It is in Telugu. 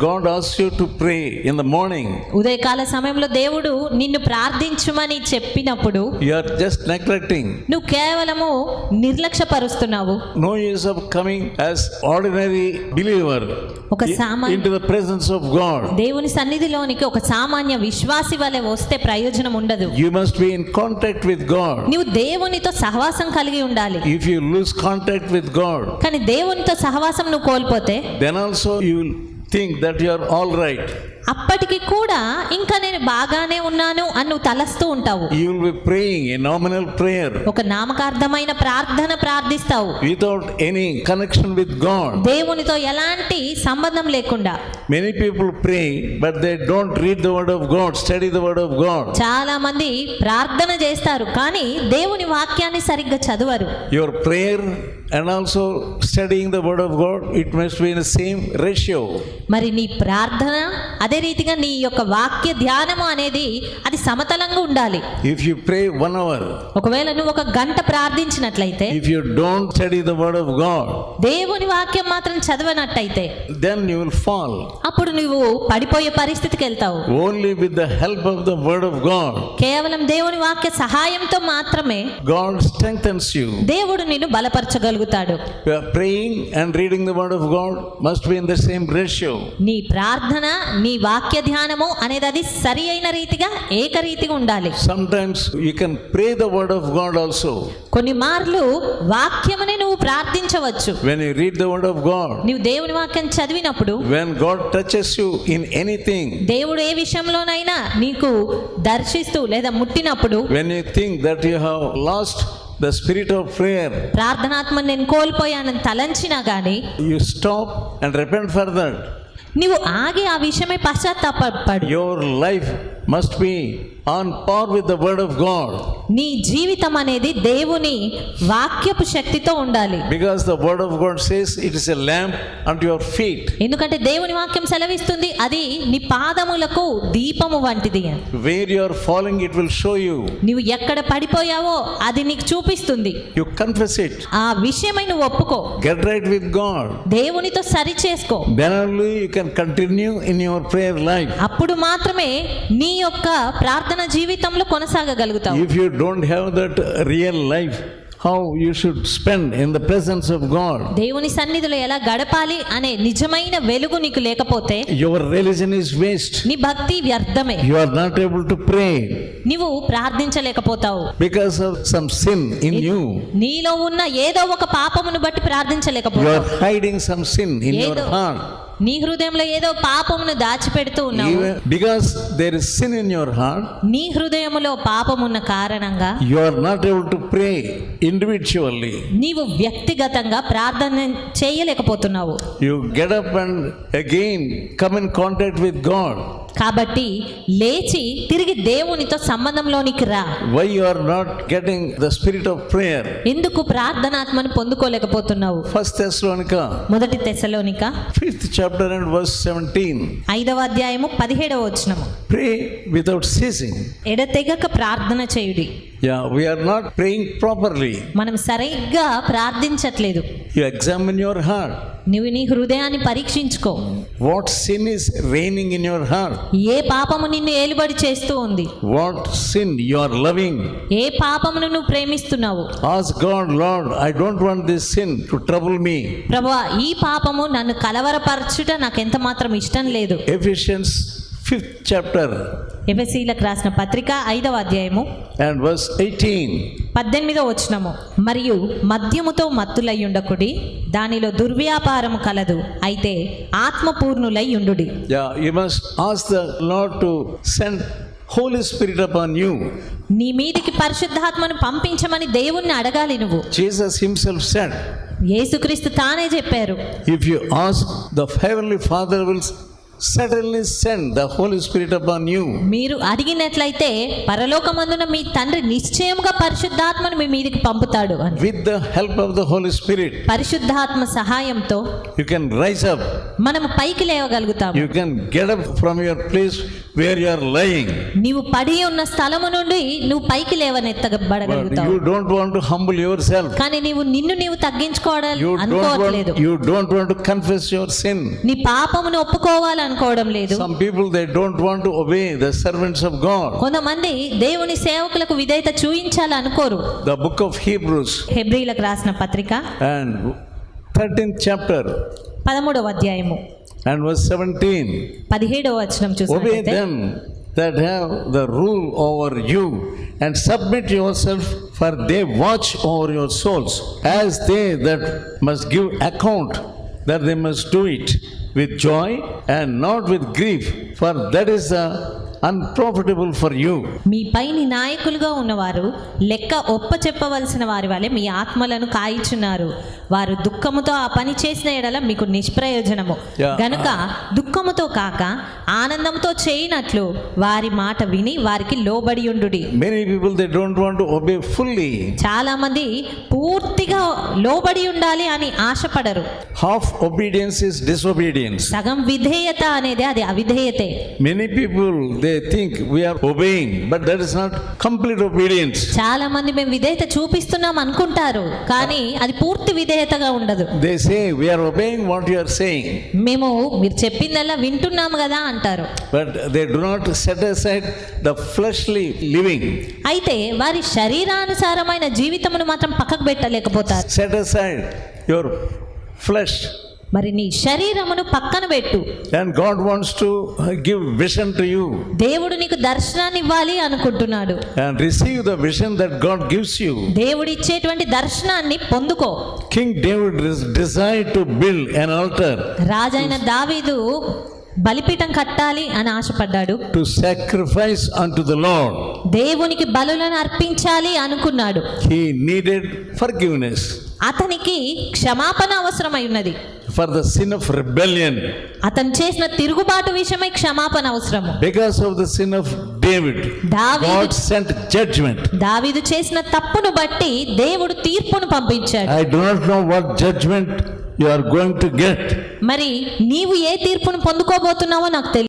God asks you to pray in the morning, ఉదయకాల సమయంలో దేవుడు నిన్ను ప్రార్థించుమని చెప్పినప్పుడు you are just neglecting. నువ్వు కేవలము నిర్లక్ష్యపరుస్తున్నావు. No use of coming as ordinary believer ఒక సామాన్య into the presence of God. దేవుని సన్నిధిలోనికి ఒక సామాన్య విశ్వాసి వలె వస్తే ప్రయోజనం ఉండదు. You must be in contact with God. నీవు దేవునితో సహవాసం కలిగి ఉండాలి. If you lose contact with God, కానీ దేవునితో సహవాసం నువ్వు కోల్పోతే then also you will think that you are all right. అప్పటికి కూడా ఇంకా నేను బాగానే ఉన్నాను అని నువ్వు తలస్తూ ఉంటావు. You will be praying a nominal prayer ఒక నామకార్థమైన ప్రార్థన ప్రార్థిస్తావు without any connection with God. దేవునితో ఎలాంటి సంబంధం లేకుండా. Many people pray but they don't read the word of God, study the word of God. చాలా మంది ప్రార్థన చేస్తారు కానీ దేవుని వాక్యాన్ని సరిగ్గా చదవరు. Your prayer and also studying the word of God, it must be in the same ratio. మరి నీ ప్రార్థన అదే రీతిగా నీ యొక్క వాక్య ధ్యానము అనేది అది సమతలంగా ఉండాలి. If you pray 1 hour, ఒకవేళ నువ్వు 1 గంట ప్రార్థించినట్లయితే, if you don't study the word of God, దేవుని వాక్యం మాత్రం చదవనట్టయితే, then you will fall. అప్పుడు నువ్వు పడిపోయే పరిస్థితికి వెళ్తావు. Only with the help of the word of God, కేవలం దేవుని వాక్య సహాయంతో మాత్రమే God strengthens you. దేవుడు నిన్ను బలపరచగలుగుతాడు. You are praying and reading the word of God must be in the same ratio. నీ ప్రార్థన నీ వాక్య ధ్యానము అనేది అది సరి అయిన రీతిగా ఏకరీతిగా ఉండాలి. Sometimes you can pray the word of God also. కొన్ని మార్లు వాక్యమునే నువ్వు ప్రార్థించవచ్చు. When you read the word of God, నీవు దేవుని వాక్యం చదివినప్పుడు, when God touches you in anything, దేవుడు ఏ విషయంలోనైనా నీకు దర్శిస్తూ లేదా ముట్టినప్పుడు, when you think that you have lost the spirit of prayer, ప్రార్థనాత్మను నేను కోల్పోయానని తలంచినా గానీ you stop and repent for that. నీవు ఆగి ఆ విషయమై పశ్చాత్తాపపడు. Your life must be on par with the word of God. నీ జీవితం అనేది దేవుని వాక్యపు శక్తితో ఉండాలి. Because the word of God says it is a lamp unto your feet. ఎందుకంటే దేవుని వాక్యం సెలవిస్తుంది అది నీ పాదములకు దీపము వంటిది. Where you are falling, it will show you. నీవు ఎక్కడ పడిపోయావో అది నీకు చూపిస్తుంది. You confess it. ఆ విషయమై నువ్వు ఒప్పుకో. Get right with God. దేవునితో సరి చేసుకో. Then only you can continue in your prayer life. అప్పుడు మాత్రమే నీ యొక్క ప్రార్థన జీవితంలో కొనసాగగలుగుతావు. If you don't have that real life, how you should spend in the presence of God, దేవుని సన్నిధిలో ఎలా గడపాలి అనే నిజమైన వెలుగు నీకు లేకపోతే your religion is waste. నీ భక్తి వ్యర్థమే. You are not able to pray నీవు ప్రార్థించలేకపోతావు. because of some sin in you. నీలో ఉన్న ఏదో ఒక పాపమును బట్టి You ప్రార్థించలేకపోతావు. are hiding some sin in your ఏదో heart. నీ హృదయంలో ఏదో పాపమును దాచిపెడుతూ ఉన్నావు. Even because there is sin in your heart, నీ హృదయములో పాపమున్న కారణంగా you are not able to pray individually. నీవు వ్యక్తిగతంగా ప్రార్థన చేయలేకపోతున్నావు. You get up and again come in contact with God. కాబట్టి లేచి తిరిగి దేవునితో సంబంధంలోనికి రా. Why you are not getting the spirit of prayer? ఎందుకు ప్రార్థనాత్మను పొందుకోలేకపోతున్నావు? 1 Thessalonica, మొదటి తెస్సలోనిక 5th chapter and verse 17. 5వ అధ్యాయము 17వ వచనము. Pray without ceasing. ఎడతెగక ప్రార్థన చేయుడి. Yeah, we are not praying properly. మనం సరిగ్గా ప్రార్థించట్లేదు. You examine your heart. నువ్వు నీ హృదయాన్ని పరీక్షించుకో. What sin is reigning in your heart? ఏ పాపము నిన్ను ఏలుబడి చేస్తూ ఉంది? What sin you are loving? ఏ పాపమును నువ్వు ప్రేమిస్తున్నావు? Ask God, Lord, I don't want this sin to trouble me. ప్రభువా, ఈ పాపము నన్ను కలవరపరచుట నాకు ఎంత మాత్రం ఇష్టం లేదు. Ephesians 5th chapter ఎఫెసీయులకు రాసిన పత్రిక 5వ అధ్యాయము and verse 18. 18వ వచనము. మరియు మద్యముతో మత్తులయ్యుండకుడి, దానిలో దుర్వ్యాపారము కలదు, అయితే ఆత్మపూర్ణులై ఉండుడి. Yeah, you must ask the Lord to send Holy Spirit upon you. నీ మీదికి పరిశుద్ధాత్మను పంపించమని దేవుణ్ణి అడగాలి నువ్వు. Jesus himself said, యేసుక్రీస్తు తానే చెప్పారు, if you ask, the heavenly Father will certainly send the Holy Spirit upon you. మీరు అడిగినట్లయితే పరలోకమందున మీ తండ్రి నిశ్చయముగా పరిశుద్ధాత్మను మీ మీదికి పంపుతాడు అని. With the help of the Holy Spirit, పరిశుద్ధాత్మ సహాయంతో you can rise up. మనము పైకి లేవగలుగుతాము. You can get up from your place where you are lying. నీవు పడి ఉన్న స్థలము నుండి నువ్వు పైకి But లేవనెత్తబడగలుగుతావు. you don't want to humble yourself. కానీ నీవు నీవు తగ్గించుకోవడం You అనుకోవట్లేదు. don't want to confess your sin. నీ పాపమును ఒప్పుకోవాలనుకోవడం లేదు. Some people, they don't want to obey the servants of God. కొంతమంది దేవుని సేవకులకు విధేయత చూయించాలనుకోరు. The book of Hebrews హెబ్రీలకు రాసిన పత్రిక and 13th chapter 13వ అధ్యాయము and verse 17. 17వ వచనం Obey చూసినట్లయితే them that have the rule over you and submit yourself, for they watch over your souls as they that must give account, that they must do it with joy and not with grief, for that is unprofitable for you. మీ పైని నాయకులుగా ఉన్నవారు లెక్క ఒప్ప చెప్పవలసిన వారి వలె మీ ఆత్మలను కాయిచున్నారు. వారు దుఃఖముతో ఆ పని చేసిన ఎడల మీకు నిష్ప్రయోజనము. Yeah. గనుక దుఃఖముతో కాక ఆనందంతో చేయనట్లు వారి మాట విని వారికి లోబడి ఉండుడి. Many people, they don't want to obey fully. చాలా మంది పూర్తిగా లోబడి ఉండాలి అని ఆశపడరు. Half obedience is disobedience. సగం విధేయత అనేది అది అవిధేయతే. Many people, they think we are obeying, but that is not complete obedience. చాలా మంది మేము విధేయత చూపిస్తున్నాం అనుకుంటారు, కానీ అది పూర్తి విధేయతగా ఉండదు. They say we are obeying what you are saying, మేము మీరు చెప్పిందల్లా వింటున్నాము కదా అంటారు. but they do not set aside the fleshly living. అయితే వారి శరీరానుసారమైన జీవితమును మాత్రం పక్కకు పెట్టలేకపోతారు. Set aside your flesh, మరి నీ శరీరమును పక్కన పెట్టు. and God wants to give vision to you దేవుడు నీకు దర్శనాన్ని ఇవ్వాలి అనుకుంటున్నాడు. and receive the vision that God gives you. దేవుడు ఇచ్చేటువంటి దర్శనాన్ని పొందుకో. King David desired to build an altar రాజైన దావీదు బలిపీఠం కట్టాలి అని ఆశపడ్డాడు. to sacrifice unto the Lord. దేవునికి బలులను అర్పించాలి అనుకున్నాడు. He needed forgiveness అతనికి క్షమాపణ అవసరమై ఉన్నది. for the sin of rebellion. అతను చేసిన తిరుగుబాటు విషయమై క్షమాపణ అవసరము. Because of the sin of David, దావీదు God sent judgment. దావీదు చేసిన తప్పును బట్టి దేవుడు తీర్పును పంపించాడు. I do not know what judgment you are going to get. మరి నీవు ఏ తీర్పును పొందుకోబోతున్నావో నాకు తెలియదు.